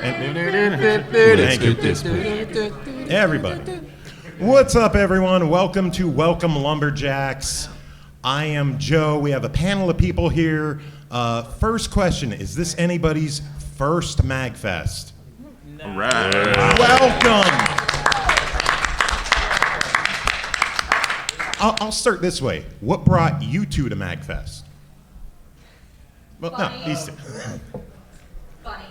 Thank you. Everybody. What's up, everyone? Welcome to Welcome Lumberjacks. I am Joe. We have a panel of people here. First question, is this anybody's first MAGFest? All right. Welcome. I'll start this way. What brought you two to MAGFest? Well, no, he's... Bunny.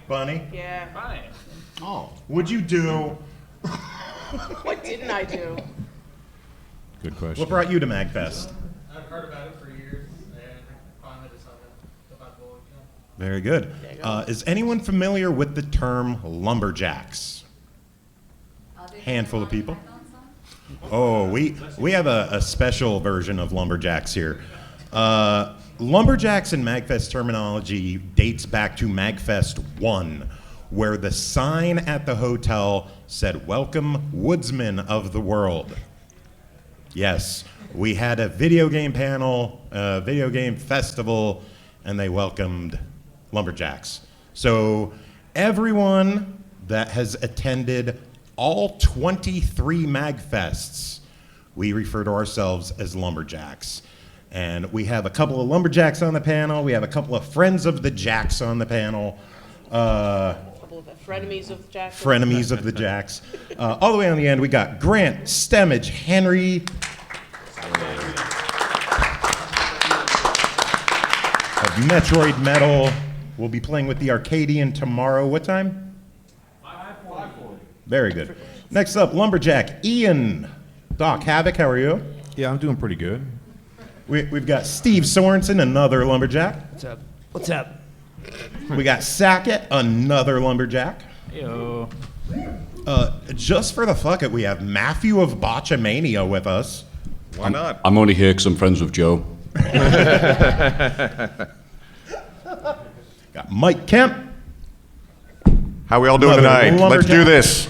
Bunny? Yeah. Bunny. Oh. What'd you do? What didn't I do? Good question. What brought you to MAGFest? I've heard about it for years, and finally decided to go back to it. Very good. There you go. Is anyone familiar with the term lumberjacks? Handful of people. Oh, we have a special version of lumberjacks here. Lumberjacks in MAGFest terminology dates back to MAGFest 1, where the sign at the hotel said, "Welcome, woodsmen of the world." Yes, we had a video game panel, a video game festival, and they welcomed lumberjacks. So everyone that has attended all 23 MAGFests, we refer to ourselves as lumberjacks. And we have a couple of lumberjacks on the panel. We have a couple of friends of the jacks on the panel. A couple of frenemies of Jackson. Frenemies of the jacks. All the way on the end, we got Grant, Stemage, Henry. Of Metroid Metal. We'll be playing with the Arcadian tomorrow. What time? 5:40. Very good. Next up, Lumberjack Ian. Doc Havoc, how are you? Yeah, I'm doing pretty good. We've got Steve Sorensen, another lumberjack. What's up? What's up? We got Sackett, another lumberjack. Yo. Just for the fuck it, we have Matthew of Botchamania with us. Why not? I'm only here because I'm friends with Joe. Got Mike Kemp. How we all doing Another tonight? Let's lumberjack. do this.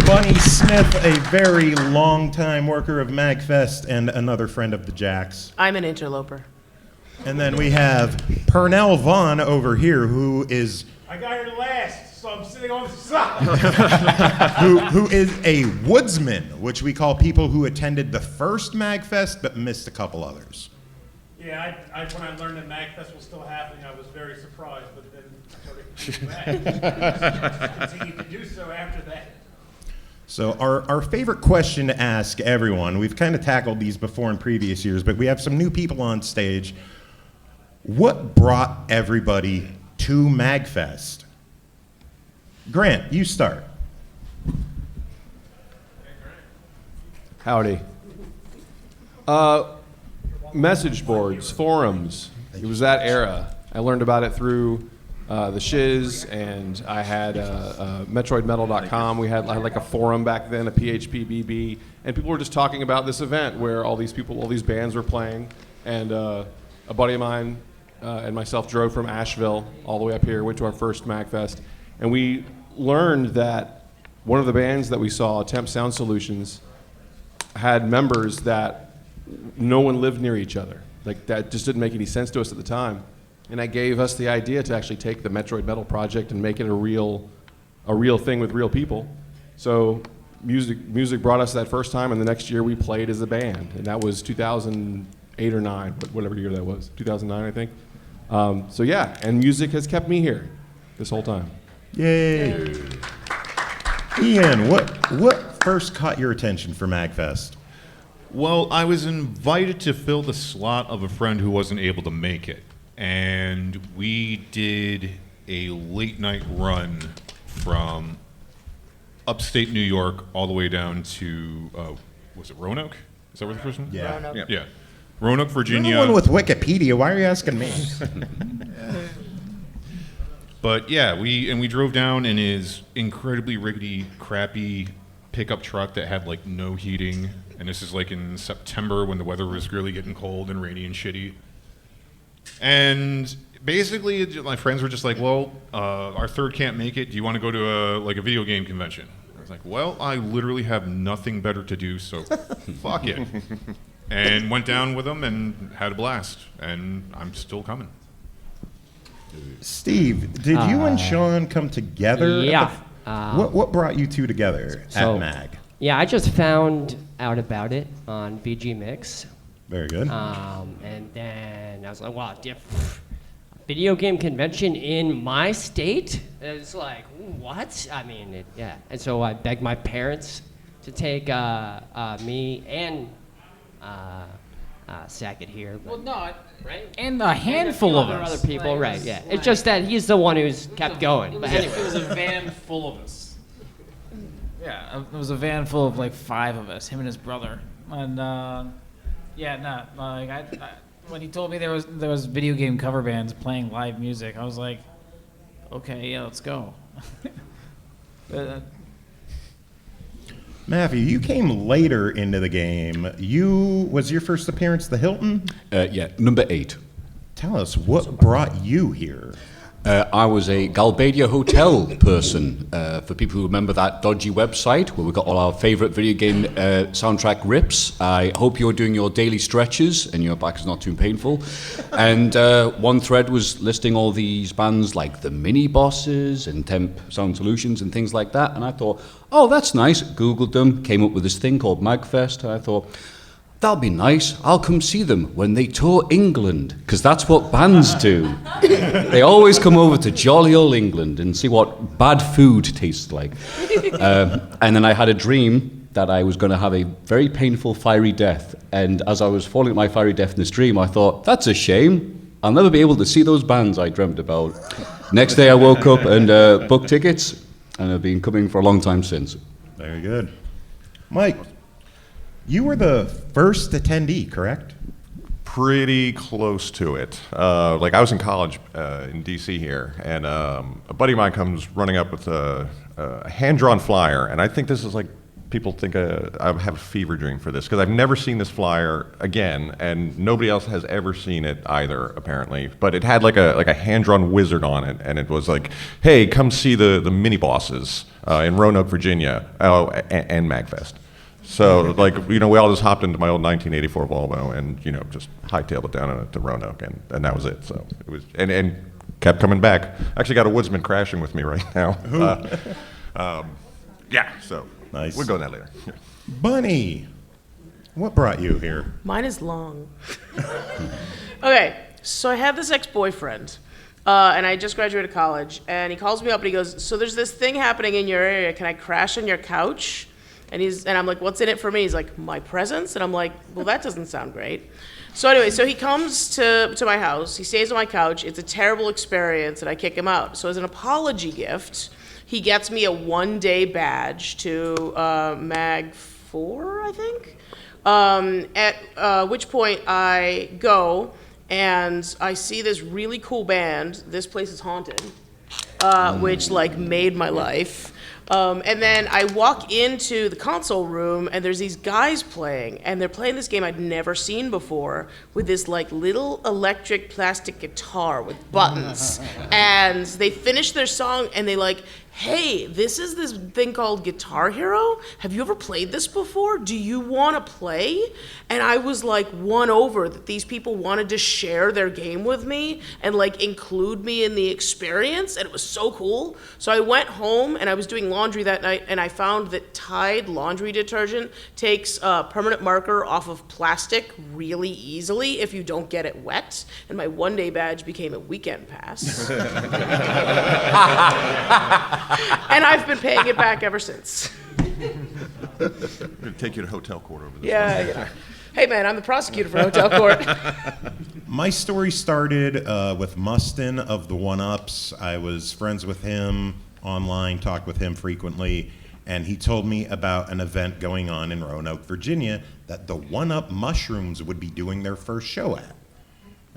Bunny Smith, a very long-time worker of MAGFest and another friend of the Jacks. I'm an interloper. And then we have Pernell Vaughn over here, who is I got here last, so I'm sitting on the side. who is a woodsman, which we call people who attended the first MAGFest but missed a couple others. Yeah, when I learned that MAGFest was still happening, I was very surprised, but then I started back. Continued to do so after that. So our favorite question to ask everyone, we've kind of tackled these before in previous years, but we have some new people on stage. What brought everybody to MAGFest? Grant, you start. Howdy. Message boards, forums. It was that era. I learned about it through the Shiz, and I had MetroidMetal.com. I had like a forum back then, a PHPBB, and people were just talking about this event where all these people, all these bands were playing, and a buddy of mine and myself drove from Asheville all the way up here, went to our first MAGFest, and we learned that one of the bands that we saw, Temp Sound Solutions, had members that no one lived near each other. Like, that just didn't make any sense to us at the time. And that gave us the idea to actually take the Metroid Metal project and make it a real thing with real people. So music brought us that first time, and the next year we played as a band, and that was 2008 or 9, whatever year that was, 2009, I think. So yeah, and music has kept me here this whole time. Yay. Ian, what first caught your attention for MAGFest? Well, I was invited to fill the slot of a friend who wasn't able to make it. And we did a late night run from upstate New York all the way down to, was it Roanoke? Is that where the first one? Yeah. Roanoke. Yeah. Roanoke, You're Virginia. the one with Wikipedia. Why are you asking me? But yeah, we drove down in his incredibly rickety, crappy pickup truck that had like no heating. And this is like in September when the weather was really getting cold and rainy and shitty. And basically, my friends were just like, well, our third can't make it. Do you want to go to a video game convention? I was like, well, I literally have nothing better to do, so fuck it. And went down with them and had a blast. And I'm still coming. Steve, did you and Sean come together? at yeah. what brought you two together So- at MAG? Yeah, I just found out about it on VG Mix. Very good. And then I was like, wow, video game convention in my state? It's like, what? I mean, yeah. And so I begged my parents to take me and Sackett here. But, Well, no, right? and a handful of us. Other people, Like, right, it was yeah. like- It's just that he's the one who's kept going. It But was, anyway. it was a van full of us. Yeah, it was a van full of like 5 of us, him and his brother. And yeah, no, like when he told me there was video game cover bands playing live music, I was like, okay, yeah, let's go. Matthew, you came later into the game. Was your first appearance the Hilton? Yeah, number 8. Tell us, what brought you here? I was a Galbadia Hotel person. For people who remember that dodgy website where we got all our favorite video game soundtrack rips, I hope you're doing your daily stretches and your back is not too painful. And one thread was listing all these bands like the Mini Bosses and Temp Sound Solutions and things like that. And I thought, oh, that's nice. Googled them, came up with this thing called MAGFest. And I thought, that'll be nice. I'll come see them when they tour England, because that's what bands do. They always come over to jolly old England and see what bad food tastes like. And then I had a dream that I was going to have a very painful fiery death. And as I was falling at my fiery death in this dream, I thought, that's a shame. I'll never be able to see those bands I dreamt about. Next day I woke up and booked tickets, and I've been coming for a long time since. Very good. Mike, you were the first attendee, correct? Pretty close to it. Like I was in college in DC here, and a buddy of mine comes running up with a hand-drawn flyer, and I think this is like people think I have a fever dream for this because I've never seen this flyer again, and nobody else has ever seen it either, apparently. But it had like a hand-drawn wizard on it, and it was like, "Hey, come see the mini bosses in Roanoke, Virginia, and MAGFest." So, like, we all just hopped into my old 1984 Volvo and, just hightailed it down to Roanoke, and that was it. So, it was, and kept coming back. Actually got a woodsman crashing with me right now. Yeah, so. Nice. We'll go on that later. Yeah. Bunny, what brought you here? Mine is long. Okay, so I have this ex-boyfriend, and I just graduated college, and he calls me up and he goes, so there's this thing happening in your area, can I crash on your couch? And I'm like, what's in it for me? He's like, my presence? And I'm like, well, that doesn't sound great. So anyway, so he comes to my house, he stays on my couch, it's a terrible experience, and I kick him out. So as an apology gift, he gets me a 1-day badge to MAG 4, I think, at which point I go and I see this really cool band, This Place is Haunted, which made my life. And then I walk into the console room and there's these guys playing, and they're playing this game I'd never seen before with this little electric plastic guitar with buttons. And they finish their song and they hey, this is this thing called Guitar Hero. Have you ever played this before? Do you want to play? And I was won over that these people wanted to share their game with me and include me in the experience, and it was so cool. So I went home and I was doing laundry that night, and I found that Tide laundry detergent takes permanent marker off of plastic really easily if you don't get it wet, and my 1-day badge became a weekend pass. And I've been paying it back ever since. I'm going to take you to hotel court over this. Yeah. Hey, man, I'm the prosecutor for hotel court. My story started with Mustin of the One-Ups. I was friends with him online, talked with him frequently, and he told me about an event going on in Roanoke, Virginia, that the One-Up Mushrooms would be doing their first show at.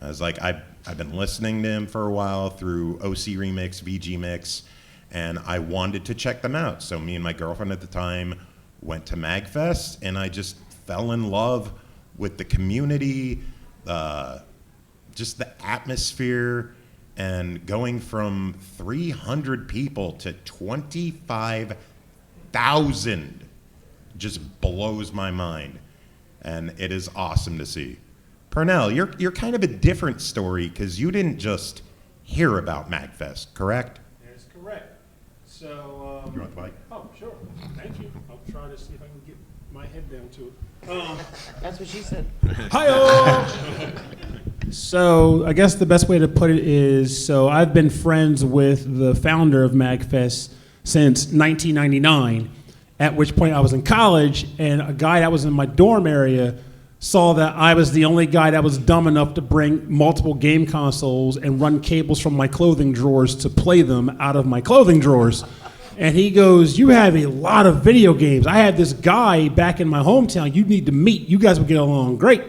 I was like, I've been listening to him for a while through OC Remix, VG Mix, and I wanted to check them out. So me and my girlfriend at the time went to MAGFest, and I just fell in love with the community, just the atmosphere, and going from 300 people to 25,000 just blows my mind, and it is awesome to see. Pernell, you're kind of a different story because you didn't just hear about MAGFest, correct? That's correct. So, You want the mic? oh, sure. Thank you. I'll try to see if I can get my head down to it. That's what she said. Hi-oh! So I guess the best way to put it is, so I've been friends with the founder of MAGFest since 1999, at which point I was in college, and a guy that was in my dorm area saw that I was the only guy that was dumb enough to bring multiple game consoles and run cables from my clothing drawers to play them out of my clothing drawers. And he goes, you have a lot of video games. I had this guy back in my hometown you need to meet. You guys would get along great.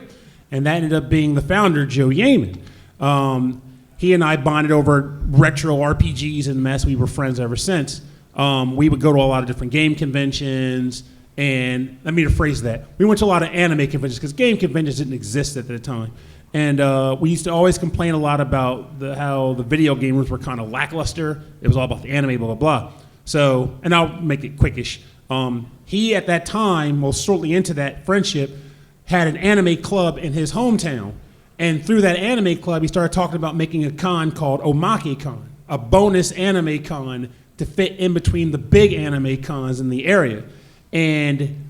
And that ended up being the founder, Joe Yeaman. He and I bonded over retro RPGs and mess. We were friends ever since. We would go to a lot of different game conventions. And let me rephrase that. We went to a lot of anime conventions because game conventions didn't exist at the time. And we used to always complain a lot about how the video gamers were kind of lackluster. It was all about the anime, blah, blah, blah. So, and I'll make it quickish. He, at that time, well, shortly into that friendship, had an anime club in his hometown. And through that anime club, he started talking about making a con called Omake Con, a bonus anime con to fit in between the big anime cons in the area. And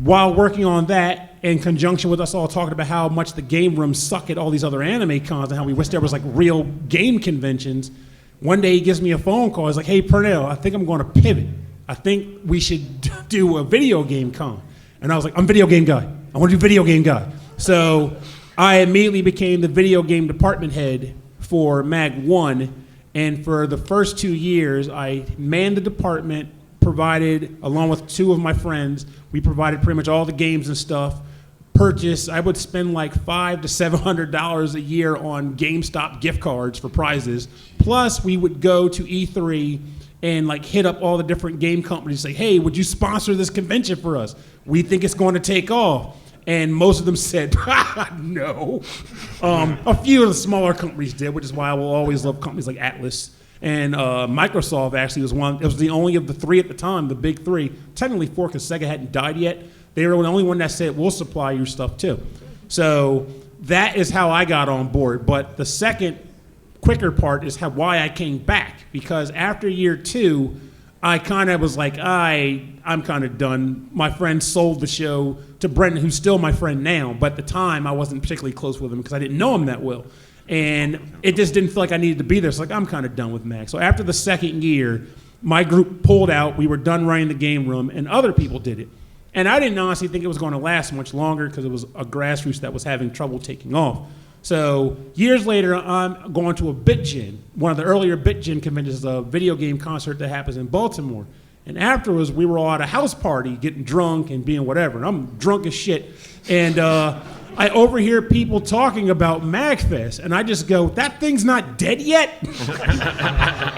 while working on that, in conjunction with us all talking about how much the game rooms suck at all these other anime cons and how we wish there was like real game conventions, one day he gives me a phone call. He's like, hey, Pernell, I think I'm going to pivot. I think we should do a video game con. And I was like, I'm a video game guy. I want to do video game guy. So I immediately became the video game department head for Mag 1. And for the first 2 years, I manned the department, provided, along with two of my friends, we provided pretty much all the games and stuff. I would spend like $500 to $700 a year on GameStop gift cards for prizes. Plus, we would go to E3 and like hit up all the different game companies and say, hey, would you sponsor this convention for us? We think it's going to take off. And most of them said, no. A few of the smaller companies did, which is why I will always love companies like Atlas. And Microsoft actually was one. It was the only of the three at the time, the big three. Technically four, because Sega hadn't died yet. They were the only one that said, we'll supply your stuff too. So that is how I got on board. But the second quicker part is why I came back. Because after year 2, I kind of was like, I'm kind of done. My friend sold the show to Brendan, who's still my friend now. But at the time, I wasn't particularly close with him because I didn't know him that well. And it just didn't feel like I needed to be there. So like, I'm kind of done with Mac. So after the second year, my group pulled out. We were done running the game room, and other people did it. And I didn't honestly think it was going to last much longer because it was a grassroots that was having trouble taking off. So years later, I'm going to a BitGen, one of the earlier BitGen conventions, a video game concert that happens in Baltimore. And afterwards, we were all at a house party getting drunk and being whatever. And I'm drunk as shit. And I overhear people talking about MAGFest. And I just go, that thing's not dead yet?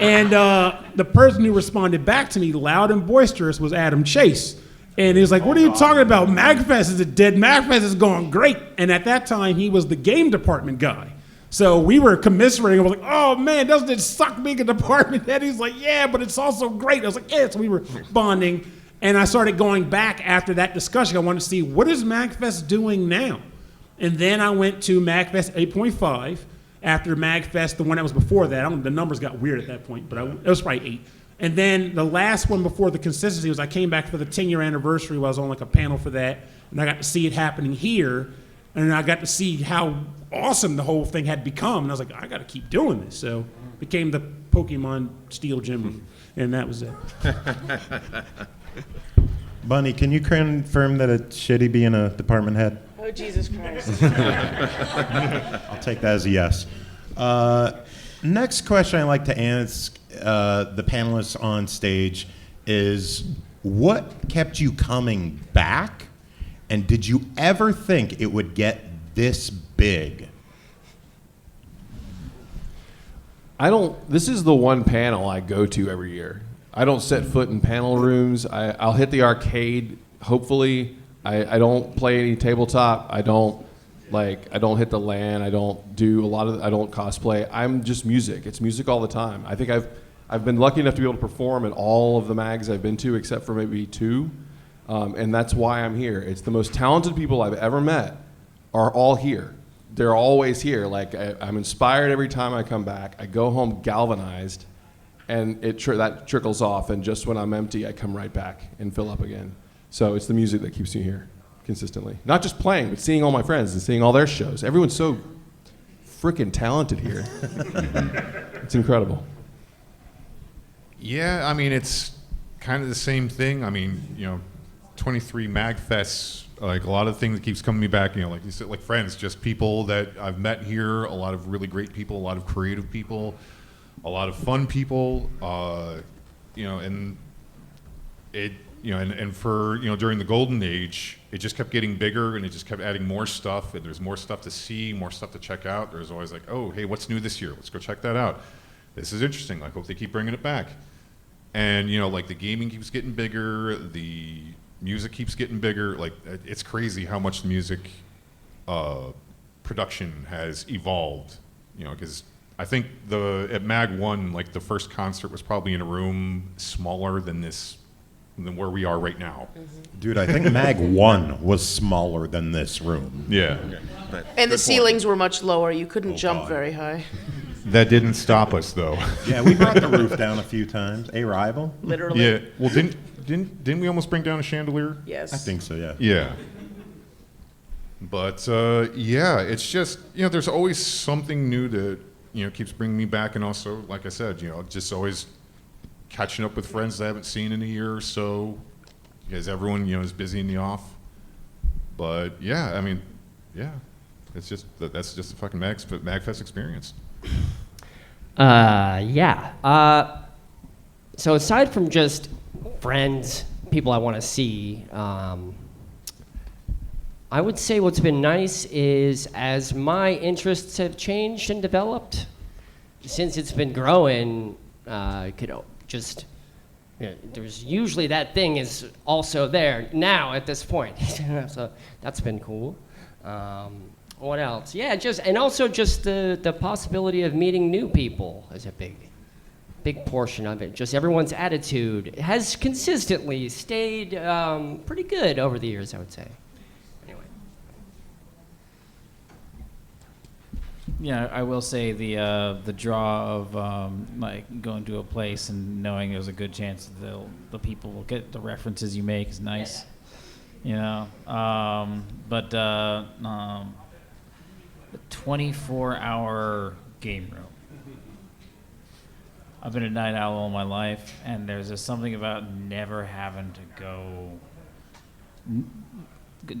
And the person who responded back to me loud and boisterous was Adam Chase. And he was like, what are you talking about? MAGFest isn't dead. MAGFest is going great. And at that time, he was the game department guy. So we were commiserating. I was like, oh, man, doesn't it suck being a department head? He's like, yeah, but it's also great. I was like, yeah. So we were bonding. And I started going back after that discussion. I wanted to see, what is MAGFest doing now? And then I went to MAGFest 8.5 after MAGFest, the one that was before that. The numbers got weird at that point, but it was probably 8. And then the last one before the consistency was I came back for the 10-year anniversary where I was on like a panel for that, and I got to see it happening here, and I got to see how awesome the whole thing had become, and I was like, I got to keep doing this. So it became the Pokemon Steel Gym, and that was it. Bunny, can you confirm that it's shitty being a department head? Oh, Jesus Christ. I'll take that as a yes. Next question I like to ask the panelists on stage is, what kept you coming back? And did you ever think it would get this big? This is the one panel I go to every year. I don't set foot in panel rooms. I'll hit the arcade, hopefully. I don't play any tabletop. I don't hit the LAN. I don't cosplay. I'm just music. It's music all the time. I think I've been lucky enough to be able to perform at all of the mags I've been to, except for maybe 2. And that's why I'm here. It's the most talented people I've ever met are all here. they're always here. Like I'm inspired every time I come back. I go home galvanized, and that trickles off. And just when I'm empty, I come right back and fill up again. So it's the music that keeps me here consistently. Not just playing, but seeing all my friends and seeing all their shows. Everyone's so freaking talented here. It's incredible. Yeah, I mean, it's kind of the same thing. I mean, 23 MAGFests, like a lot of things that keeps coming me back, like you said, like friends, just people that I've met here, a lot of really great people, a lot of creative people, a lot of fun people, and it, and for, during the golden age, it just kept getting bigger and it just kept adding more stuff, and there's more stuff to see, more stuff to check out. There's always like, oh, hey, what's new this year? Let's go check that out. This is interesting. I hope they keep bringing it back. And, like the gaming keeps getting bigger, the music keeps getting bigger. Like, it's crazy how much the music production has evolved, because I think at Mag 1, like the first concert was probably in a room smaller than where we are right now. Dude, I think Mag 1 was smaller than this room. Yeah. And the ceilings were much lower. You couldn't jump God. very high. That didn't stop us, though. Yeah, we brought the roof down a few times. A rival? Literally. Yeah. Well, didn't we almost bring down a chandelier? Yes. I think so, yeah. Yeah. But yeah, it's just there's always something new that keeps bringing me back, and also, like I said, just always catching up with friends that I haven't seen in a year or so, because everyone is busy in the off. But yeah, I mean, yeah, it's just that's just a fucking MAGFest experience. Yeah. So aside from just friends, people I want to see, I would say what's been nice is as my interests have changed and developed, since it's been growing, there's usually that thing is also there now at this point. So that's been cool. What else? Yeah, also the possibility of meeting new people is a big portion of it. Just everyone's attitude has consistently stayed pretty good over the years, I would say. Anyway. Yeah, I will say the draw of like going to a place and knowing there's a good chance that the people will get the references you make is nice. But the 24-hour game room. I've been a night owl all my life, and there's just something about never having to go. You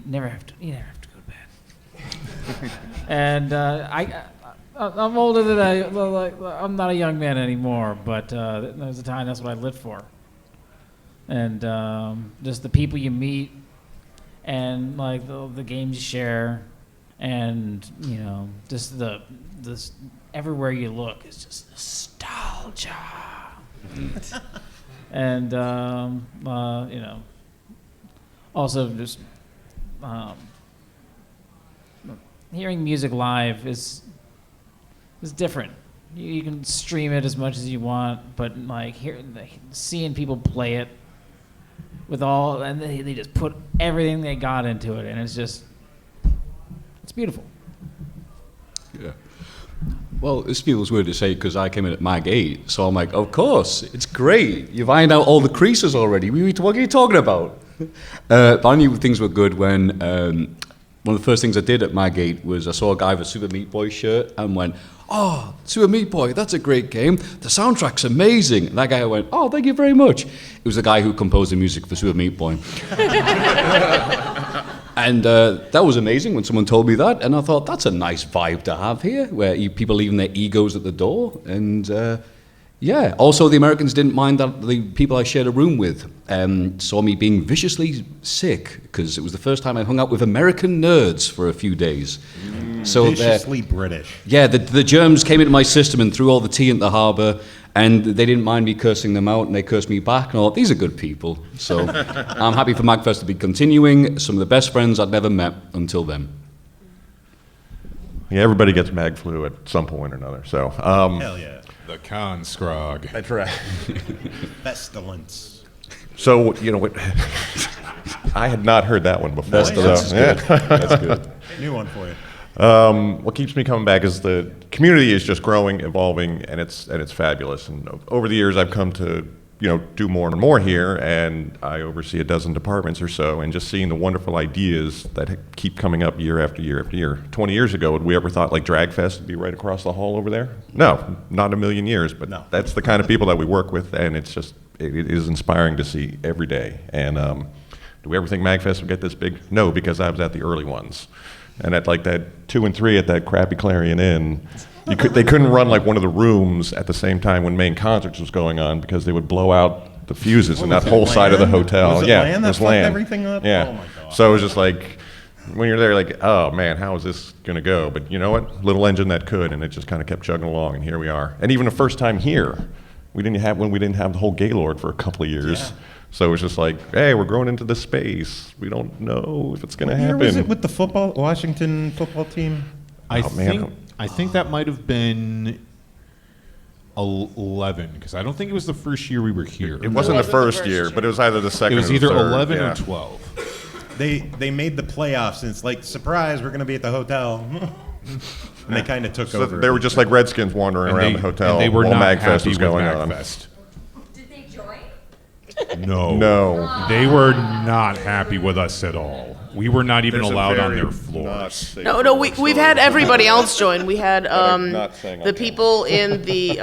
never have to go to bed. And I'm older than I'm not a young man anymore, but there was a time that's what I lived for. And just the people you meet, and like the games you share, and just this everywhere you look is just nostalgia. And also just hearing music live is different. You can stream it as much as you want, but like seeing people play it and they just put everything they got into it, and it's beautiful. Yeah. Well, this feels weird to say because I came in at Mag 8, so I'm like, of course, it's great. You've ironed out all the creases already. What are you talking about? But I knew things were good when one of the first things I did at Mag 8 was I saw a guy with a Super Meat Boy shirt and went, oh, Super Meat Boy, that's a great game. The soundtrack's amazing. And that guy went, oh, thank you very much. It was the guy who composed the music for Super Meat Boy. And that was amazing when someone told me that. And I thought, that's a nice vibe to have here, where people leaving their egos at the door. And yeah, also the Americans didn't mind that the people I shared a room with saw me being viciously sick, because it was the first time I hung out with American nerds for a few days. So Viciously British. Yeah, the germs came into my system and threw all the tea into the harbour, and they didn't mind me cursing them out, and they cursed me back, and I thought, these are good people. So I'm happy for MAGFest to be continuing. Some of the best friends I'd never met until then. Yeah, everybody gets mag flu at some point or another. So Hell yeah. The conscrog. that's right. Pestilence. So I had not heard that one before. Pestilence is good. That's good. New one for you. What keeps me coming back is the community is just growing, evolving, and it's fabulous. And over the years, I've come to do more and more here, and I oversee a dozen departments or so, and just seeing the wonderful ideas that keep coming up year after year after year. 20 years ago, would we ever thought like DragFest would be right across the hall over there? No, not a million years. But No. that's the kind of people that we work with, and it is inspiring to see every day. And do we ever think MAGFest would get this big? No, because I was at the early ones. And at like that 2 and 3 at that crappy Clarion Inn, they couldn't run like one of the rooms at the same time when main concerts was going on because they would blow out the fuses in that whole side of the hotel. Was it Yeah, land it was that fucked land. everything up? Yeah. Oh my God. So it was just like when you're there, like, oh man, how is this gonna go? But you know what? Little engine that could, and it just kind of kept chugging along, and here we are. And even the first time here, we didn't have the whole Gaylord for a couple of years. Yeah. So it was just like, hey, we're growing into this space. We don't know if it's going to What year happen. was it with the Washington football team? I man. think that might have been 11, because I don't think it was the first year we were here. It wasn't the first year, but it was either the It second was or the either third. 11 yeah. or 12. They made the playoffs, and it's like, surprise, we're going to be at the hotel. And they kind of took So over. they were just like Redskins wandering around the hotel and they were while not MAGFest happy was with going on. MAGFest. Did they join? No. No. They were not happy with us at all. We were not even There's a allowed on very their not floors. safe No, for we've story. had everybody else join. We had I'm not saying I the can't. people in the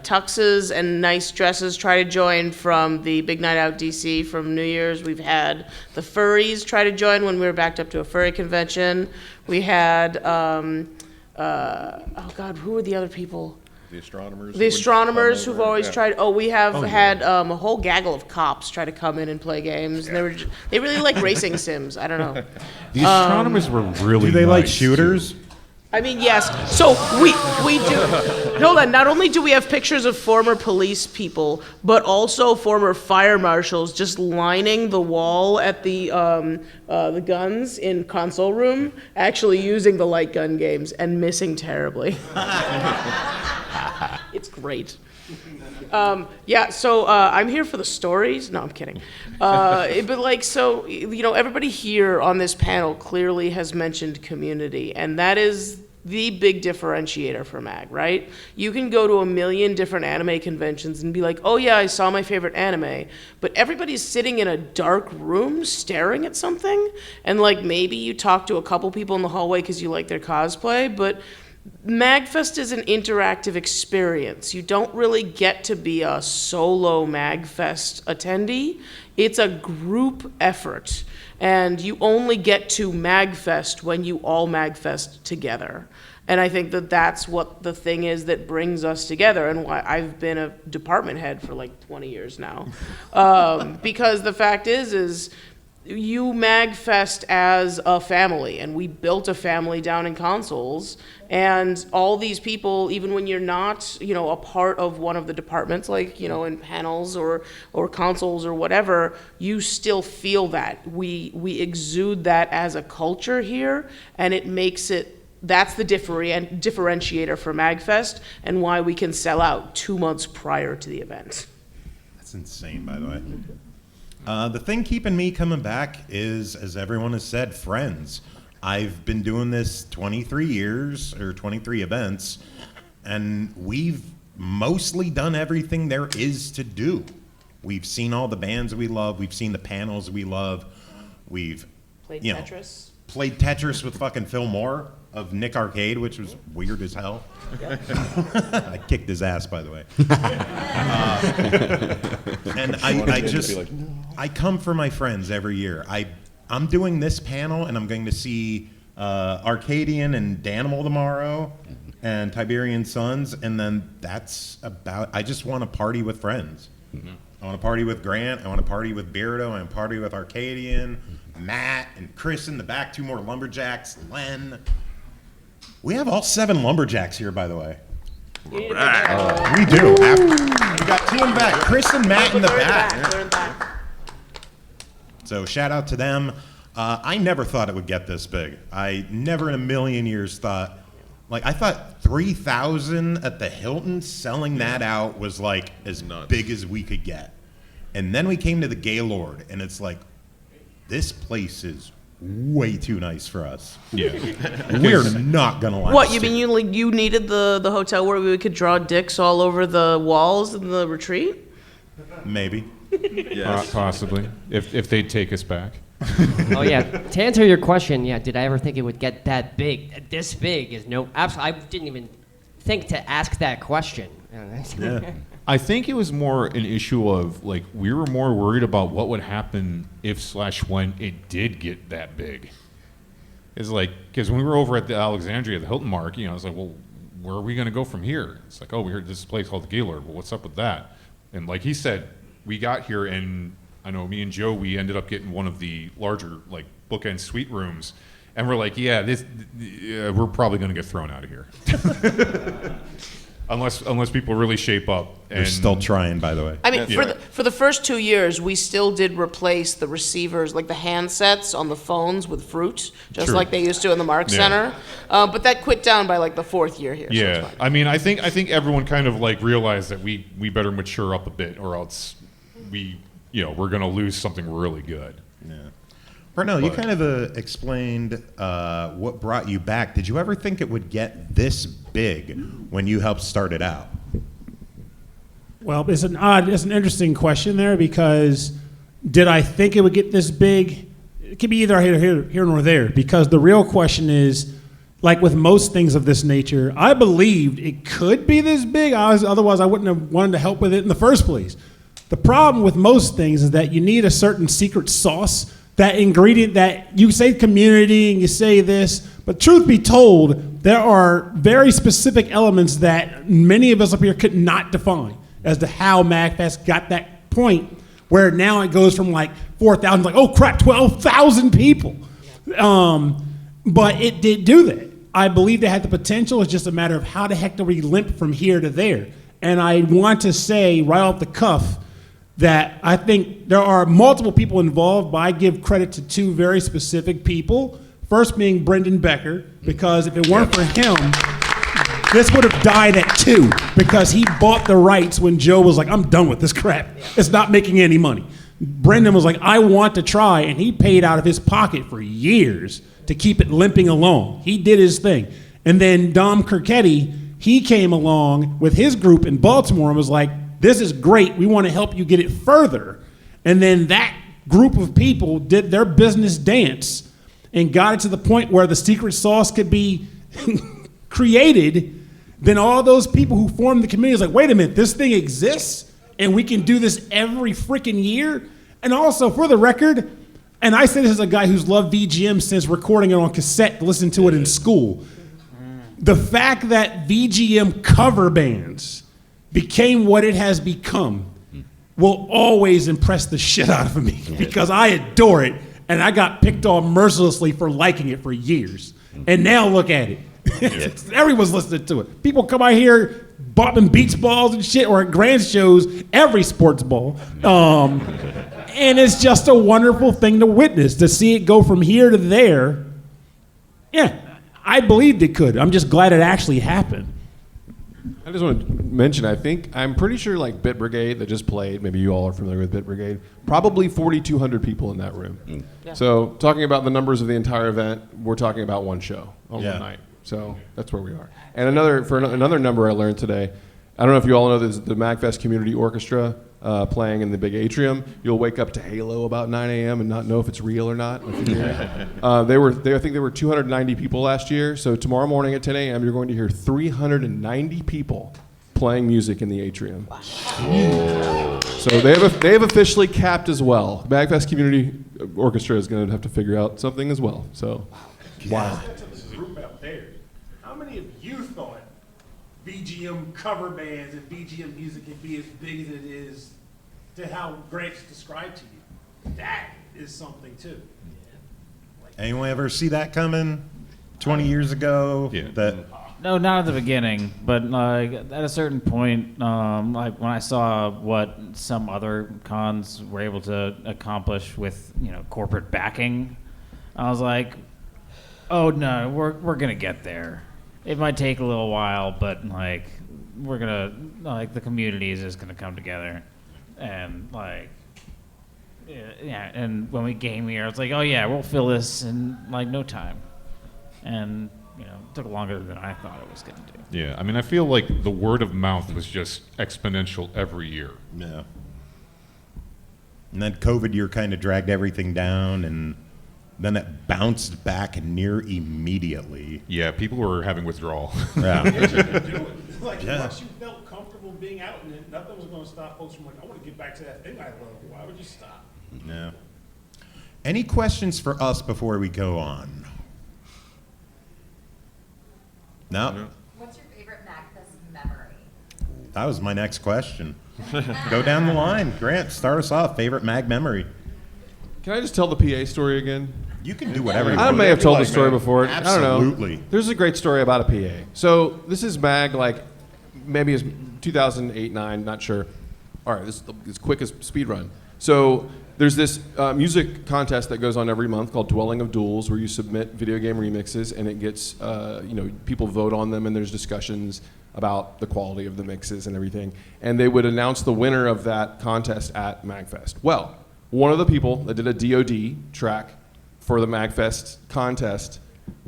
tuxes and nice dresses try to join from the Big Night Out DC from New Year's. We've had the furries try to join when we were backed up to a furry convention. We had, oh God, who were the other people? The astronomers. The astronomers who've always yeah. tried. Oh, we have had a whole gaggle of cops try to come in and play games. And they really like racing sims. I don't know. The astronomers were really Do they like nice, shooters? I mean, yes. So we do. Hold on. Not only do we have pictures of former police people, but also former fire marshals just lining the wall at the guns in console room, actually using the light gun games and missing terribly. It's great. Yeah, so I'm here for the stories. No, I'm kidding. But like, so, everybody here on this panel clearly has mentioned community, and that is the big differentiator for MAG, right? You can go to a million different anime conventions and be like, oh yeah, I saw my favorite anime, but everybody's sitting in a dark room staring at something, and like maybe you talk to a couple people in the hallway because you like their cosplay, but MAGFest is an interactive experience. You don't really get to be a solo MAGFest attendee. It's a group effort, and you only get to MAGFest when you all MAGFest together. And I think that that's what the thing is that brings us together, and why I've been a department head for like 20 years now. Because the fact is you MAGFest as a family, and we built a family down in consoles, and all these people, even when you're not, a part of one of the departments, like, in panels or consoles or whatever, you still feel that. We exude that as a culture here, and it makes it, that's the differentiator for MAGFest, and why we can sell out 2 months prior to the event. That's insane, by the way. The thing keeping me coming back is, as everyone has said, friends. I've been doing this 23 years, or 23 events, and we've mostly done everything there is to do. We've seen all the bands we love, we've seen the panels we love, we've Played Tetris. Played Tetris with fucking Phil Moore of Nick Arcade, which was weird as hell. I kicked his ass, by the way. And I come for my friends every year. I'm doing this panel, and I'm going to see Arcadian and Danimal tomorrow, and Tiberian Sons, and then that's about. I just want to party with friends. I want to party with Grant. I want to party with Beardo. I want to party with Arcadian, Matt, and Chris in the back. 2 more Lumberjacks. Len. We have all 7 Lumberjacks here, by the way. We do. We got 2 in the back. Chris and Matt in the back. They're in back. So shout out to them. I never thought it would get this big. I never in a million years thought, I thought 3,000 at the Hilton, selling that out was like as big as we could get. And then we came to the Gaylord, and it's like, this place is way too nice for us. Yeah. We're not gonna last. What, you mean you needed the hotel where we could draw dicks all over the walls in the retreat? Maybe. Possibly. If they'd take us back. Oh yeah. To answer your question, yeah, did I ever think it would get that big? This big is no. Absolutely, I didn't even think to ask that question. Yeah. I think it was more an issue of like we were more worried about what would happen if / when it did get that big. It's like because when we were over at the Alexandria, the Hilton Mark, I was like, well, where are we going to go from here? It's like, oh, we heard this place called the Gaylord. Well, what's up with that? And like he said, we got here and I know me and Joe, we ended up getting one of the larger like bookend suite rooms, and we're like, yeah, we're probably going to get thrown out of here. Unless people really shape up. They're still trying, by the way. I mean, for the first 2 years, we still did replace the receivers, like the handsets on the phones with fruit, just True. like they used to in the Mark Yeah. Center. But that quit down by like the 4th year here. So it's Yeah, fine. I mean, I think everyone kind of like realized that we better mature up a bit, or else we're gonna lose something really good. Yeah. Pernell, you kind of explained what brought you back. Did you ever think it would get this big when you helped start it out? Well, it's an interesting question there because did I think it would get this big? It could be either here nor there because the real question is, like with most things of this nature, I believed it could be this big. Otherwise, I wouldn't have wanted to help with it in the first place. The problem with most things is that you need a certain secret sauce, that ingredient that you say community and you say this, but truth be told, there are very specific elements that many of us up here could not define as to how MAGFest got that point where now it goes from like 4,000, like, oh crap, 12,000 people. But it did do that. I believe it had the potential. It's just a matter of how the heck do we limp from here to there. And I want to say right off the cuff that I think there are multiple people involved, but I give credit to two very specific people. First being Brendan Becker, because if it weren't for him, this would have died at 2, because he bought the rights when Joe was like, I'm done with this crap. It's not making any money. Brendan was like, I want to try, and he paid out of his pocket for years to keep it limping along. He did his thing. And then Dom Kirketti, he came along with his group in Baltimore and was like, this is great. We want to help you get it further. And then that group of people did their business dance and got it to the point where the secret sauce could be created. Then all those people who formed the community was like, wait a minute, this thing exists and we can do this every freaking year. And also, for the record, and I say this as a guy who's loved VGM since recording it on cassette, listening to it in school. The fact that VGM cover bands became what it has become will always impress the shit out of me because I adore it and I got picked on mercilessly for liking it for years. And now look at it. Everyone's listening to it. People come out here bopping beach balls and shit, or at grand shows, every sports ball. And it's just a wonderful thing to witness, to see it go from here to there. Yeah, I believed it could. I'm just glad it actually happened. I just want to mention, I'm pretty sure like Bit Brigade that just played, maybe you all are familiar with Bit Brigade, probably 4,200 people in that room. Yeah. So talking about the numbers of the entire event, we're talking about one show on one night. So that's where we are. And another number I learned today, I don't know if you all know this, the MAGFest Community Orchestra playing in the big atrium. You'll wake up to Halo about 9 a.m. and not know if it's real or not. I think they were 290 people last year. So tomorrow morning at 10 a.m. you're going to hear 390 people playing music in the atrium. Wow. So they have officially capped as well. MAGFest Community Orchestra is going to have to figure out something as well. So, wow. Group out there. How many of you thought VGM cover bands and VGM music could be as big as it is to how Grant's described to you? That is something too. Anyone ever see that coming 20 years ago? Yeah. No, not at the beginning, but like at a certain point, like when I saw what some other cons were able to accomplish with corporate backing, I was like, oh no, we're gonna get there. It might take a little while, but like the community is just gonna come together, and like yeah, and when we came here, it's like, oh yeah, we'll fill this in like no time, and it took longer than I thought it was going to do. Yeah, I mean, I feel like the word of mouth was just exponential every year. Yeah. And then COVID year kind of dragged everything down, and then it bounced back near immediately. Yeah, people were having withdrawal. Yeah. Like, once you felt comfortable being out, and then nothing was going to stop folks from like, I want to get back to that thing I love. Why would you stop? Yeah. Any questions for us before we go on? No? What's your favorite MAGFest memory? That was my next question. Go down the line. Grant, start us off. Favorite mag memory. Can I just tell the PA story again? You can do whatever you I want. may have told the Like, story before. I don't know. Absolutely. There's a great story about a PA. So this is mag, like maybe it's 2008, 9, not sure. All right, this is as quick as speed run. So there's this music contest that goes on every month called Dwelling of Duels, where you submit video game remixes, and it gets people vote on them, and there's discussions about the quality of the mixes and everything. And they would announce the winner of that contest at MAGFest. Well, one of the people that did a DoD track for the MAGFest contest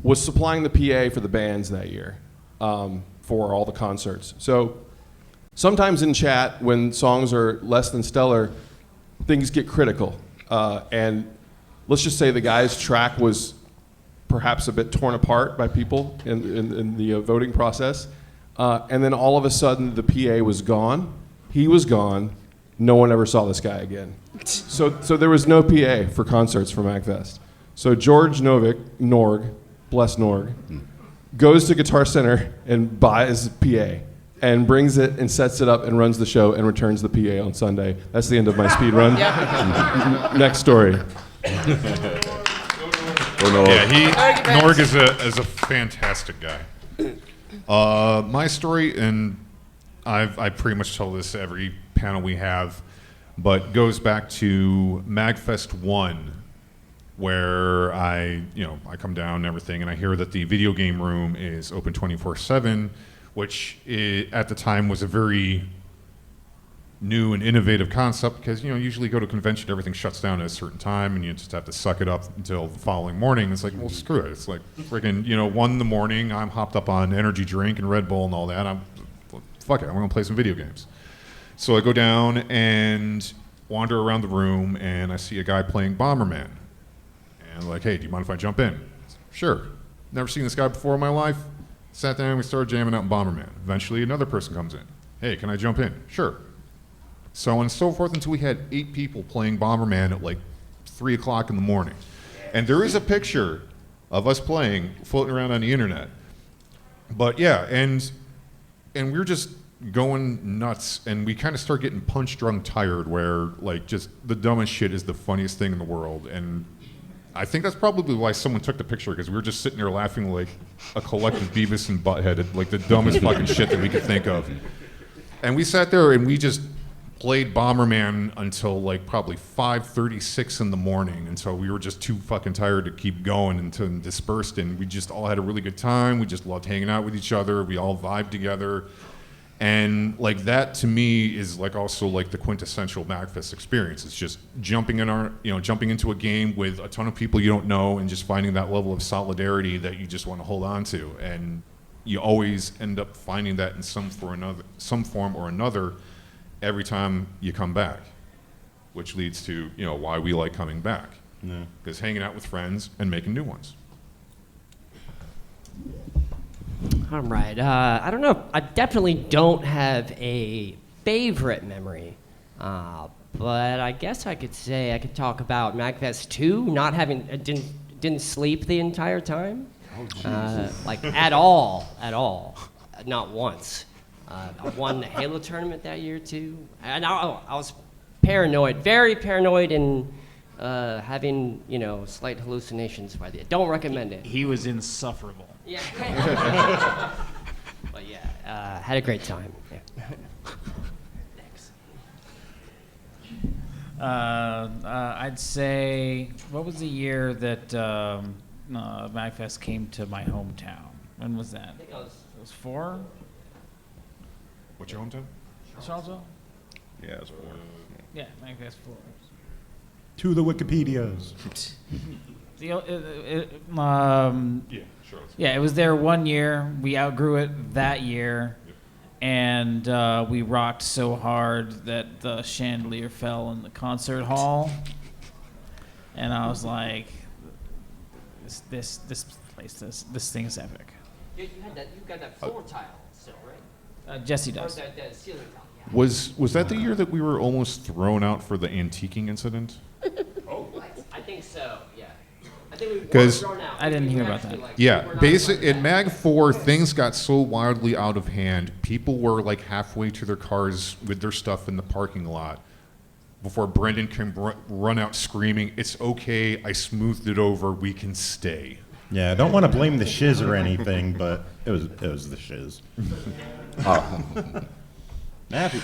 was supplying the PA for the bands that year for all the concerts. So sometimes in chat, when songs are less than stellar, things get critical. And let's just say the guy's track was perhaps a bit torn apart by people in the voting process. And then all of a sudden, the PA was gone. He was gone. No one ever saw this guy again. So there was no PA for concerts for MAGFest. So George Norg, bless Norg, goes to Guitar Center and buys PA and brings it and sets it up and runs the show and returns the PA on Sunday. That's the end of my speed run. Next story. Yeah, Norg is a fantastic guy. My story, and I pretty much tell this every panel we have, but goes back to MAGFest 1, where I come down and everything, and I hear that the video game room is open 24/7, which at the time was a very new and innovative concept, because usually go to a convention, everything shuts down at a certain time, and you just have to suck it up until the following morning. It's like, well, screw it. It's like friggin' 1 in the morning. I'm hopped up on energy drink and Red Bull and all that. Fuck it. I'm gonna play some video games. So I go down and wander around the room, and I see a guy playing Bomberman. And I'm like, hey, do you mind if I jump in? Sure. Never seen this guy before in my life. Sat down, we started jamming out in Bomberman. Eventually, another person comes in. Hey, can I jump in? Sure. So on and so forth until we had 8 people playing Bomberman at like 3 o'clock in the morning. And there is a picture of us playing floating around on the internet. But yeah, and we were just going nuts, and we kind of start getting punch drunk tired, where like just the dumbest shit is the funniest thing in the world. And I think that's probably why someone took the picture, because we were just sitting there laughing like a collective Beavis and Butthead at like the dumbest fucking shit that we could think of. And we sat there and we just played Bomberman until like probably 5:36 in the morning, until we were just too fucking tired to keep going until dispersed. And we just all had a really good time. We just loved hanging out with each other. We all vibed together. And like that to me is like also like the quintessential MAGFest experience. It's just jumping into a game with a ton of people you don't know, and just finding that level of solidarity that you just want to hold on to. And you always end up finding that in some form or another every time you come back, which leads to why we like coming back, because hanging out with friends and making new ones. All right. I don't know. I definitely don't have a favorite memory, but I guess I could talk about MAGFest 2. Didn't sleep the entire time, like at all, not once. I won the Halo tournament that year too, and I was paranoid, very paranoid, and having slight hallucinations by the end. Don't recommend it. He was insufferable. Yeah. But yeah, had a great time. Yeah. Thanks. I'd say, what was the year that MAGFest came to my hometown? When was that? I think it was 4? What's your hometown? Charlottesville? Yeah, it's 4. Yeah, MAGFest 4. To the Wikipedias. Yeah, it was there 1 year. We outgrew it that year, and we rocked so hard that the chandelier fell in the concert hall. And I was like, this place, this thing is epic. You got that floor tile still, right? Jesse Or does. that ceiling tile. Yeah. Was that the year that we were almost thrown out for the antiquing incident? I think so. Yeah. I think we were 'Cause- thrown out. I didn't We hear were about actually, that. like, Yeah, we're not basic allowed in Mag 4, things got so wildly out of hand. People were like halfway to their cars with their stuff in the parking lot before Brendan can run out screaming, "It's okay, I smoothed it over, we can stay." Yeah, I don't want to blame the shiz or anything, but it was the shiz. Matthew.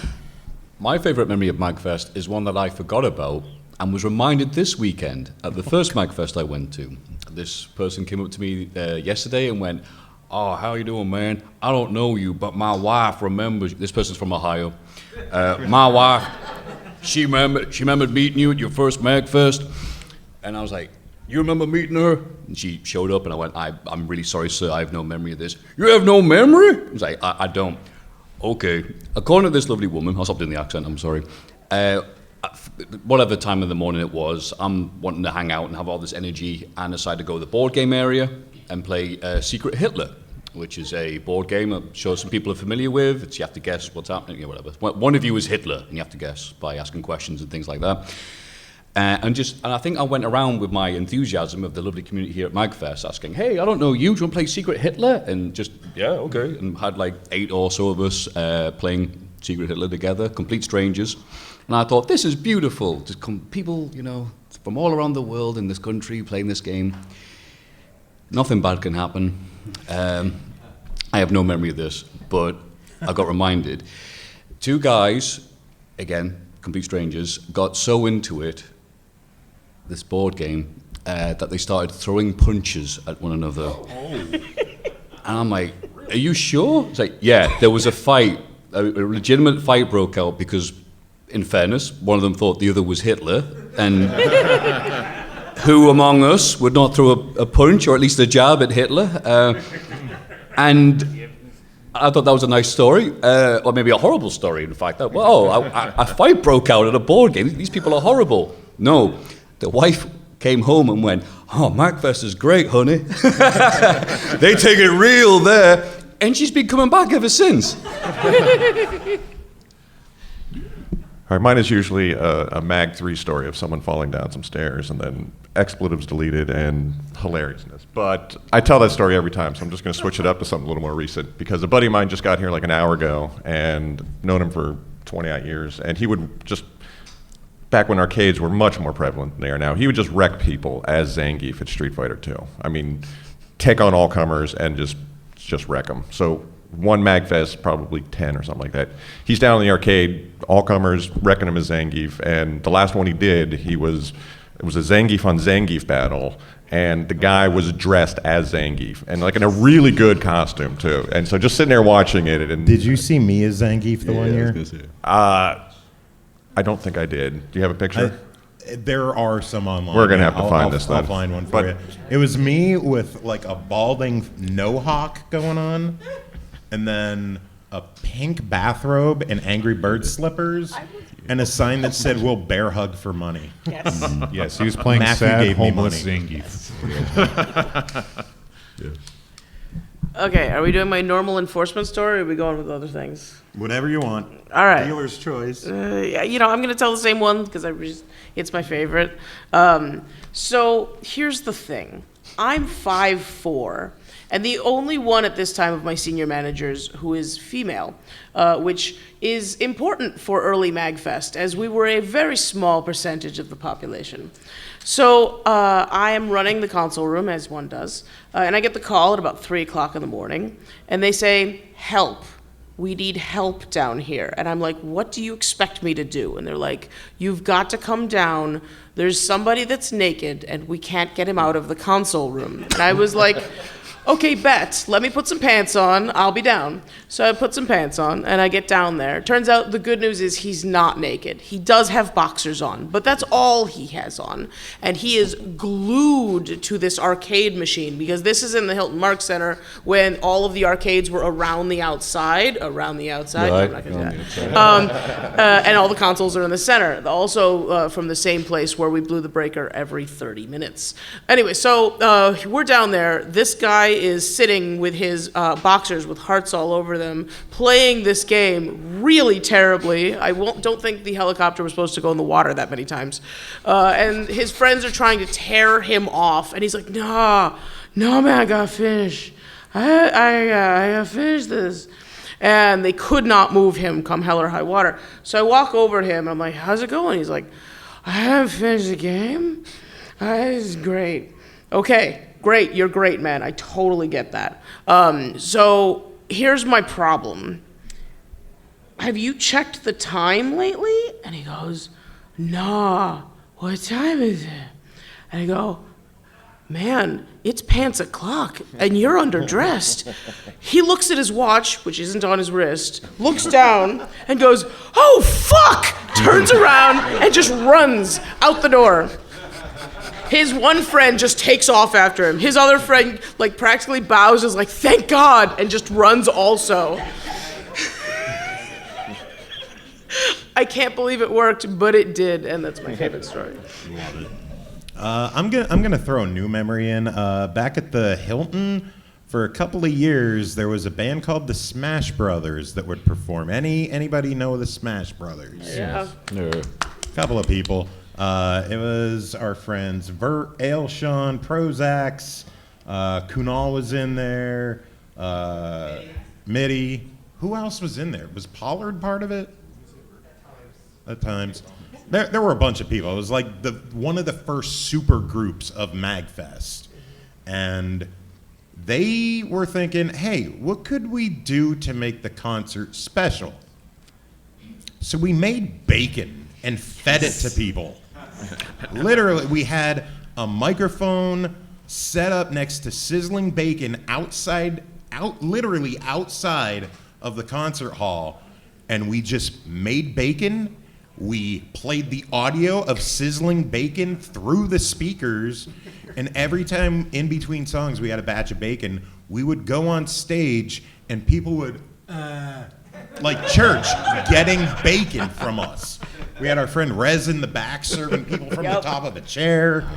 My favourite memory of MAGFest is one that I forgot about and was reminded this weekend at the first MAGFest I went to. This person came up to me yesterday and went, "Oh, how you doing, man? I don't know you, but my wife remembers." This person's from Ohio. My wife, she remembered meeting you at your first MAGFest. And I was like, "You remember meeting her?" And she showed up and I went, I'm really sorry, sir, I have no memory of this." "You have no memory?" I was like, I don't. "Okay." According to this lovely woman, I'll stop doing the accent, I'm sorry. Whatever time of the morning it was, I'm wanting to hang out and have all this energy and decided to go to the board game area and play Secret Hitler, which is a board game I'm sure some people are familiar with. It's you have to guess what's happening, you know, whatever. One of you is Hitler, and you have to guess by asking questions and things like that. And I think I went around with my enthusiasm of the lovely community here at MAGFest asking, "Hey, I don't know you, do you want to play Secret Hitler?" And just, "Yeah, okay." And had like 8 or so of us playing Secret Hitler together, complete strangers. And I thought, this is beautiful. Just people, you know, from all around the world in this country playing this game. Nothing bad can happen. I have no memory of this, but I got reminded. 2 guys, again, complete strangers, got so into it, this board game, that they started throwing punches at one another. And I'm like, "Are you sure?" It's like, "Yeah, there was a fight, a legitimate fight broke out because, in fairness, one of them thought the other was Hitler, and who among us would not throw a punch or at least a jab at Hitler?" And I thought that was a nice story, or maybe a horrible story, in fact. A fight broke out at a board game. These people are horrible. No, the wife came home and went, "Oh, MAGFest is great, honey." They take it real there. And she's been coming back ever since. All right, mine is usually a Mag 3 story of someone falling down some stairs and then expletives deleted and hilariousness. But I tell that story every time, so I'm just going to switch it up to something a little more recent because a buddy of mine just got here like an hour ago and known him for 28 years. And he would just, back when arcades were much more prevalent than they are now, he would just wreck people as Zangief at Street Fighter 2. I mean, take on all comers and just wreck them. So one MAGFest, probably 10 or something like that. He's down in the arcade, all comers, wrecking him as Zangief, and the last one he did, it was a Zangief on Zangief battle, and the guy was dressed as Zangief, and like in a really good costume too. And so just sitting there watching it, and Did you see me as Zangief the one year? I don't think I did. Do you have a picture? There are some online. We're gonna have to I'll- find I'll- this I'll then. find one for But- you. It was me with like a balding no hawk going on, and then a pink bathrobe and Angry Bird slippers, and a sign that said "We'll bear hug for money." Yes. Yes, he was playing Matthew sad, gave me homeless money. Zangief. Okay, are we doing my normal enforcement story, or are we going with other things? Whatever you want. All right. Dealer's choice. Yeah, you know, I'm going to tell the same one because it's my favorite. So here's the thing. I'm 5'4", and the only one at this time of my senior managers who is female, which is important for early MAGFest, as we were a very small percentage of the population. So I am running the console room, as one does, and I get the call at about 3 o'clock in the morning, and they say, "Help. We need help down here." And I'm like, "What do you expect me to do?" And they're like, "You've got to come down. There's somebody that's naked, and we can't get him out of the console room." And I was like, okay, bet. Let me put some pants on. I'll be down. So I put some pants on, and I get down there. Turns out the good news is he's not naked. He does have boxers on, but that's all he has on. And he is glued to this arcade machine, because this is in the Hilton Mark Center when all of the arcades were around the outside. Around the outside? No, I'm not going to do that. And all the consoles are in the center. Also from the same place where we blew the breaker every 30 minutes. Anyway, so we're down there. This guy is sitting with his boxers with hearts all over them, playing this game really terribly. Don't think the helicopter was supposed to go in the water that many times. And his friends are trying to tear him off, and he's like, no, man, I gotta finish. I gotta finish this. And they could not move him come hell or high water. So I walk over to him, and I'm like, how's it going? He's like, I haven't finished the game. This is great. Okay, great, you're great, man. I totally get that. So here's my problem. Have you checked the time lately? And he goes, nah, what time is it? And I go, man, it's pants o'clock, and you're underdressed. He looks at his watch, which isn't on his wrist, looks down, and goes, oh, fuck! Turns around and just runs out the door. His one friend just takes off after him. His other friend, like, practically bows, is like, thank God, and just runs also. I can't believe it worked, but it did, and that's my favorite story. Love it. I'm gonna throw a new memory in. Back at the Hilton, for a couple of years, there was a band called the Smash Brothers that would perform. Anybody know the Smash Brothers? Yeah. No. Couple of people. It was our friends Vert, Ailshon, Prozacs, Kunal was in there, Mitty. Who else was in there? Was Pollard part of it? At times. There were a bunch of people. It was like one of the first super groups of MAGFest. And they were thinking, hey, what could we do to make the concert special? So we made bacon and fed it to people. Literally, we had a microphone set up next to sizzling bacon literally outside of the concert hall, and we just made bacon. We played the audio of sizzling bacon through the speakers, and every time in between songs we had a batch of bacon, we would go on stage and people would, like church, getting bacon from us. We had our friend Rez in the back serving people from the top of a chair.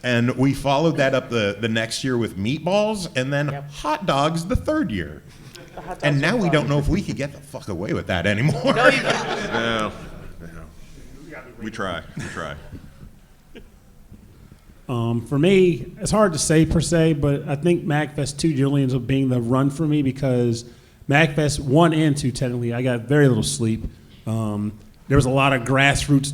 And we followed that up the next year with meatballs, and then hot dogs the third year. And now we don't know if we could get the fuck away with that anymore. No, you can't. Yeah. We try. For me, it's hard to say per se, but I think MAGFest 2 generally ends up being the run for me because MAGFest 1 and 2, technically, I got very little sleep. There was a lot of grassroots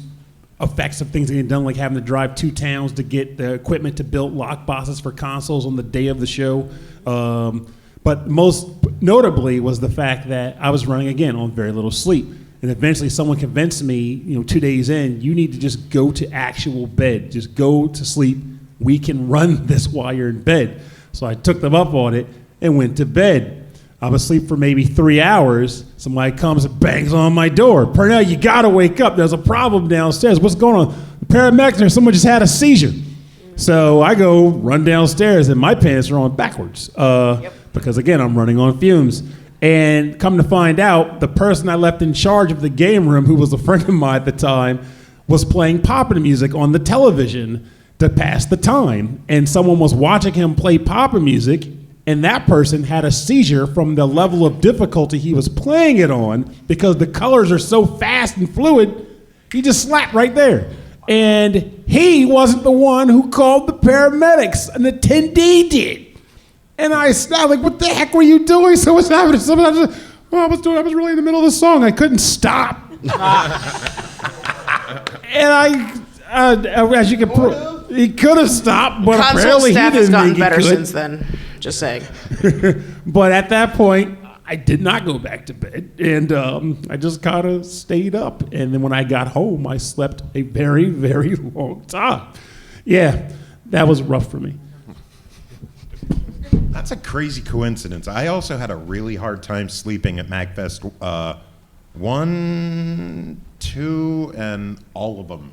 effects of things getting done, like having to drive 2 towns to get the equipment to build lock boxes for consoles on the day of the show. But most notably was the fact that I was running, again, on very little sleep. And eventually someone convinced me, 2 days in, you need to just go to actual bed. Just go to sleep. We can run this while you're in bed. So I took them up on it and went to bed. I was asleep for maybe 3 hours. Somebody comes and bangs on my door. Pernell, you gotta wake up. There's a problem downstairs. What's going on? The paramedics there. Someone just had a seizure. So I go run downstairs and my pants are on backwards. Because again, I'm running on fumes. And come to find out, the person I left in charge of the game room, who was a friend of mine at the time, was playing poppin' music on the television to pass the time. And someone was watching him play poppin' music, and that person had a seizure from the level of difficulty he was playing it on, because the colors are so fast and fluid, he just slapped right there. And he wasn't the one who called the paramedics, an attendee did. And I was like, what the heck were you doing? So what's happening? I was really in the middle of the song. I couldn't stop. And as you can prove, he could have stopped, but Console apparently he staff didn't has gotten think he better could. since then. Just saying. But at that point, I did not go back to bed, and I just kind of stayed up. And then when I got home, I slept a very, very long time. Yeah, that was rough for me. That's a crazy coincidence. I also had a really hard time sleeping at MAGFest 1, 2, and all of them.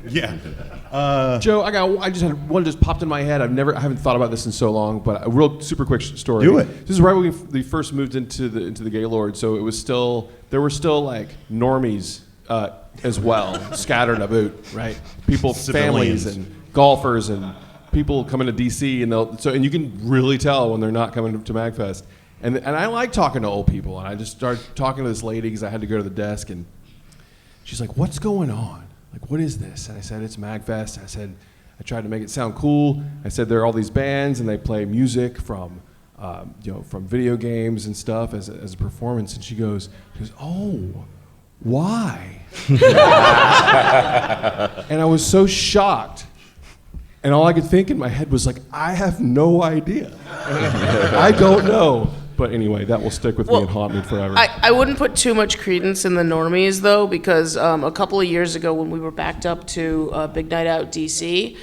Yeah. Joe, I just had one just popped in my head. I haven't thought about this in so long, but a real super quick story. Do it. This is right when we first moved into the Gaylord, so there were still like normies as well scattered about, right? People, Civilians. families, and golfers, and people coming to DC, and you can really tell when they're not coming to MAGFest. And I like talking to old people, and I just started talking to this lady because I had to go to the desk, and she's like, "What's going on? Like, what is this?" And I said, "It's MAGFest." I tried to make it sound cool. I said, there are all these bands, and they play music from video games and stuff as a performance. And she goes, "Oh, why?" And I was so shocked. And all I could think in my head was like, I have no idea. I don't know. But anyway, that will stick with me and haunt me forever. I wouldn't put too much credence in the normies, though, because a couple of years ago when we were backed up to Big Night Out DC,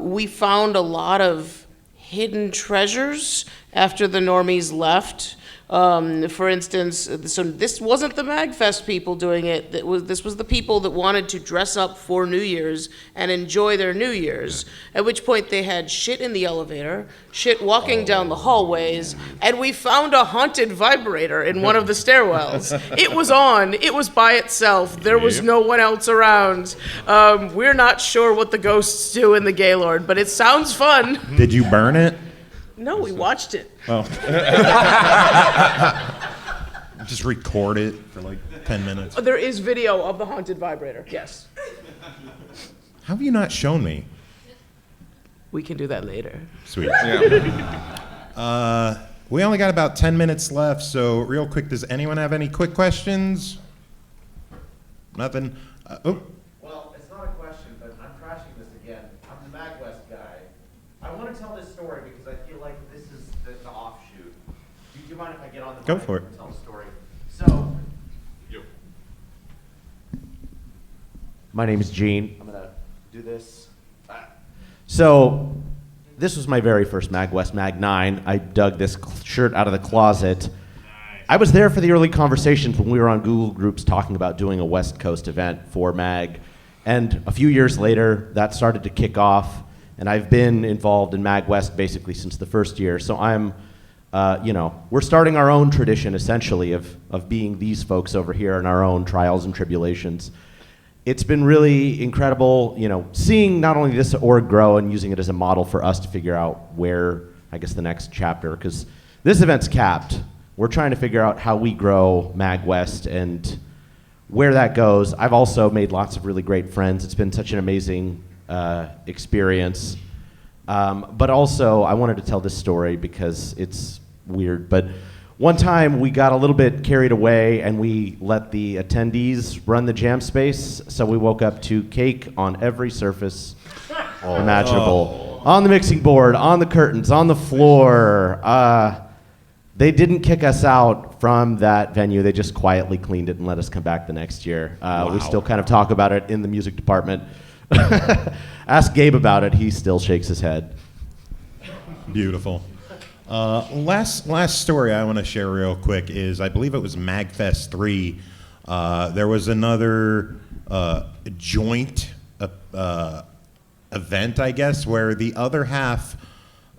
we found a lot of hidden treasures after the normies left. For instance, so this wasn't the MAGFest people doing it. This was the people that wanted to dress up for New Year's and enjoy their New Year's. At which point they had shit in the elevator, shit walking down the hallways, and we found a haunted vibrator in one of the stairwells. It was on. It was by itself. There was no one else around. We're not sure what the ghosts do in the Gaylord, but it sounds fun. Did you burn it? No, we watched it. Oh. Just record it for like 10 minutes. There is video of the haunted vibrator, yes. How have you not shown me? We can do that later. Sweet. We only got about 10 minutes left, so real quick, does anyone have any quick questions? Nothing? Well, it's not a question, but I'm crashing this again. I'm the MAGWest guy. I want to tell this story because I feel like this is the offshoot. Do you mind if I get on the Go mic for it. and tell the story? So, my name is Gene. I'm going to do this. So, this was my very first MAGWest, Mag 9. I dug this shirt out of the closet. I was there for the early conversations when we were on Google Groups talking about doing a West Coast event for MAG. And a few years later, that started to kick off. And I've been involved in MAGWest basically since the first year. So I'm, we're starting our own tradition essentially of being these folks over here in our own trials and tribulations. It's been really incredible, seeing not only this org grow and using it as a model for us to figure out where, I guess, the next chapter, because this event's capped. We're trying to figure out how we grow MAGWest and where that goes. I've also made lots of really great friends. It's been such an amazing experience. But also, I wanted to tell this story because it's weird. But one time, we got a little bit carried away, and we let the attendees run the jam space. So we woke up to cake on every surface imaginable. On the mixing board, on the curtains, on the floor. They didn't kick us out from that venue. They just quietly cleaned it and let us come back the next year. We still kind of talk about it in the music department. Ask Gabe about it. He still shakes his head. Beautiful. Last story I want to share real quick is I believe it was MAGFest 3. There was another joint event, I guess, where the other half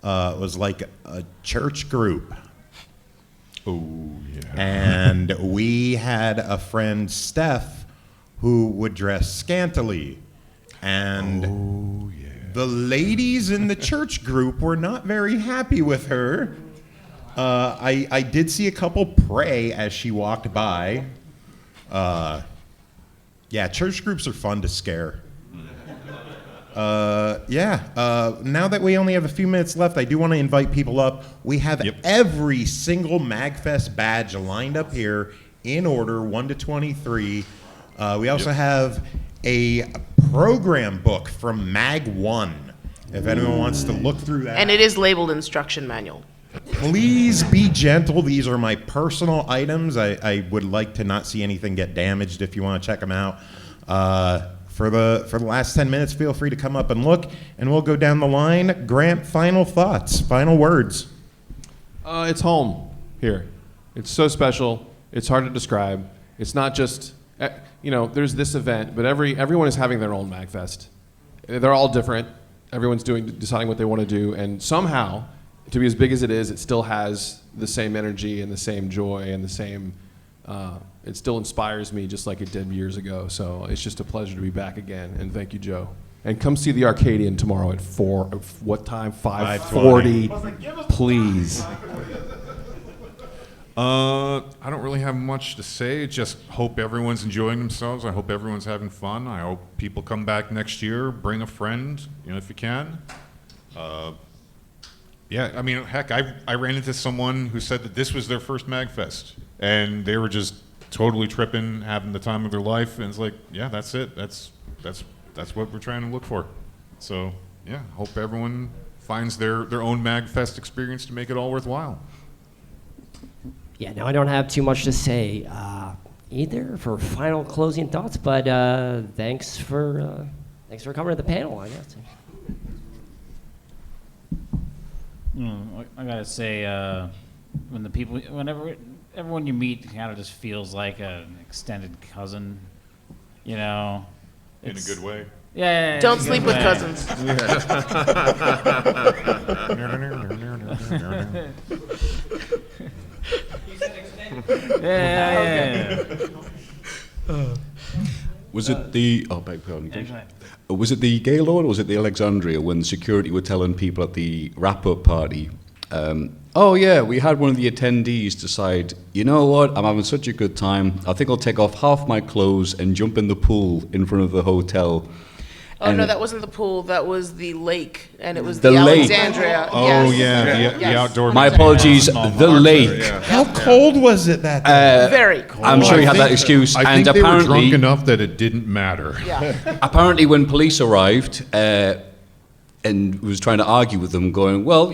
was like a church group. Oh, yeah. And we had a friend, Steph, who would dress scantily. And the ladies in the church group were not very happy with her. I did see a couple pray as she walked by. Church groups are fun to scare. Now that we only have a few minutes left, I do want to invite people up. We have every single MAGFest badge lined up here in order, 1 to 23. We also have a program book from MAG 1, if anyone wants to look through that. And it is labeled instruction manual. Please be gentle. These are my personal items. I would like to not see anything get damaged if you want to check them out. For the last 10 minutes, feel free to come up and look, and we'll go down the line. Grant, final thoughts, final words. It's home here. It's so special. It's hard to describe. It's not just, there's this event, but everyone is having their own MAGFest. They're all different. Everyone's deciding what they want to do, and somehow, to be as big as it is, it still has the same energy and the same joy and the same. It still inspires me just like it did years ago. So it's just a pleasure to be back again, and thank you, Joe. And come see the Arcadian tomorrow at 4. What time? 5:40. Please. I don't really have much to say. Just hope everyone's enjoying themselves. I hope everyone's having fun. I hope people come back next year. Bring a friend, if you can. Yeah, I mean, heck, I ran into someone who said that this was their first MAGFest, and they were just totally tripping, having the time of their life. And it's like, yeah, that's it. That's what we're trying to look for. So yeah, hope everyone finds their own MAGFest experience to make it all worthwhile. Yeah, no, I don't have too much to say either for final closing thoughts, but thanks for coming to the panel, I guess. I gotta say, whenever everyone you meet kind of just feels like an extended cousin, In a good way. Yeah. Don't sleep with cousins. Yeah. Was it the was it the Gaylord or was it the Alexandria when security were telling people at the wrap-up party, oh yeah, we had one of the attendees decide, you know what, I'm having such a good time, I think I'll take off half my clothes and jump in the pool in front of the hotel. Oh, no, that wasn't the pool. That was the lake, and it was The the lake. Alexandria. Oh, Yes. yeah, the Yes. outdoor. My apologies, the lake. How cold was it that day? Very cool. I'm sure you had that excuse, I and think they were drunk apparently, enough that it didn't matter. Yeah. apparently when police arrived and was trying to argue with them, going, well,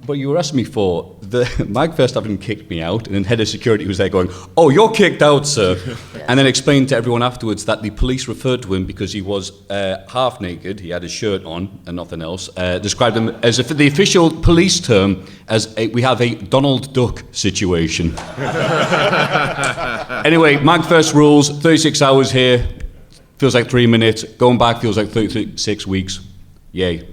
what you arrested me for? The MAGFest haven't kicked me out, and then head of security was there going, oh, you're kicked out, sir. And then explained to everyone afterwards that the police referred to him because he was half naked, he had his shirt on and nothing else, described him as the official police term as we have a Donald Duck situation. Anyway, MAGFest rules, 36 hours here, feels like 3 minutes, going back feels like 36 weeks. Yay.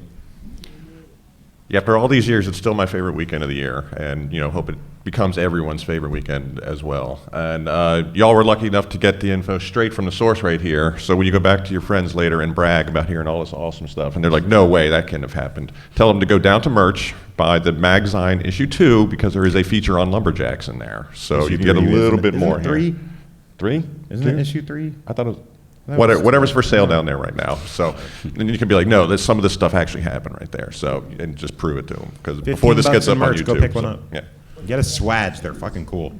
Yeah, after all these years, it's still my favorite weekend of the year, and hope it becomes everyone's favorite weekend as well. And y'all were lucky enough to get the info straight from the source right here. So when you go back to your friends later and brag about hearing all this awesome stuff, and they're like, "No way, that couldn't have happened," tell them to go down to merch, buy the Magzine issue 2 because there is a feature on Lumberjacks in there, so you can get a little bit more here. 3? 3? Isn't it issue 3? I thought it was. Whatever's for sale down there right now. So then you can be like, no, some of this stuff actually happened right there. So and just prove it to them because before this gets up on YouTube, go pick one up. Yeah. Get a swag; they're fucking cool.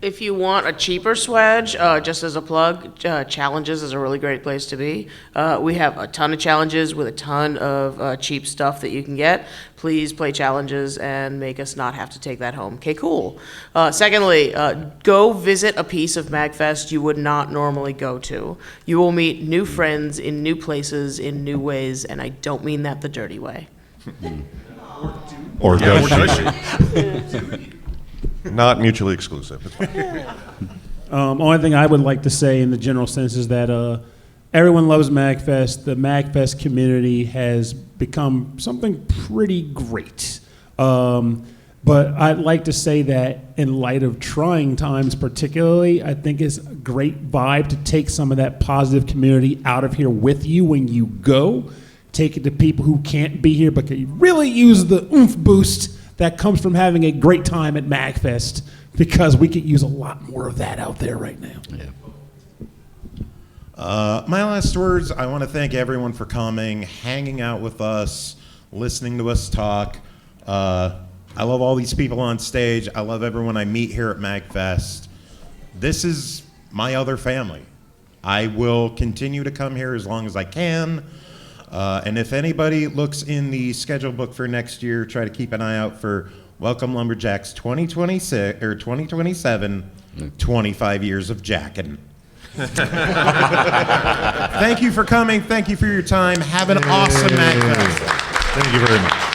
If you want a cheaper swag, just as a plug, Challenges is a really great place to be. We have a ton of challenges with a ton of cheap stuff that you can get. Please play Challenges and make us not have to take that home. Okay, cool. Secondly, go visit a piece of MAGFest you would not normally go to. You will meet new friends in new places in new ways, and I don't mean that the dirty way. Or does she? Not mutually exclusive. It's fine. Only thing I would like to say in the general sense is that everyone loves MAGFest. The MAGFest community has become something pretty great. But I'd like to say that in light of trying times particularly, I think it's a great vibe to take some of that positive community out of here with you when you go. Take it to people who can't be here but can really use the oomph boost that comes from having a great time at MAGFest, because we could use a lot more of that out there right now. Yeah. My last words, I want to thank everyone for coming, hanging out with us, listening to us talk. I love all these people on stage. I love everyone I meet here at MAGFest. This is my other family. I will continue to come here as long as I can. And if anybody looks in the schedule book for next year, try to keep an eye out for Welcome Lumberjacks 2026 or 2027, 25 years of jacking. Thank you for coming. Thank you for your time. Have an awesome MAGFest. Thank you very much.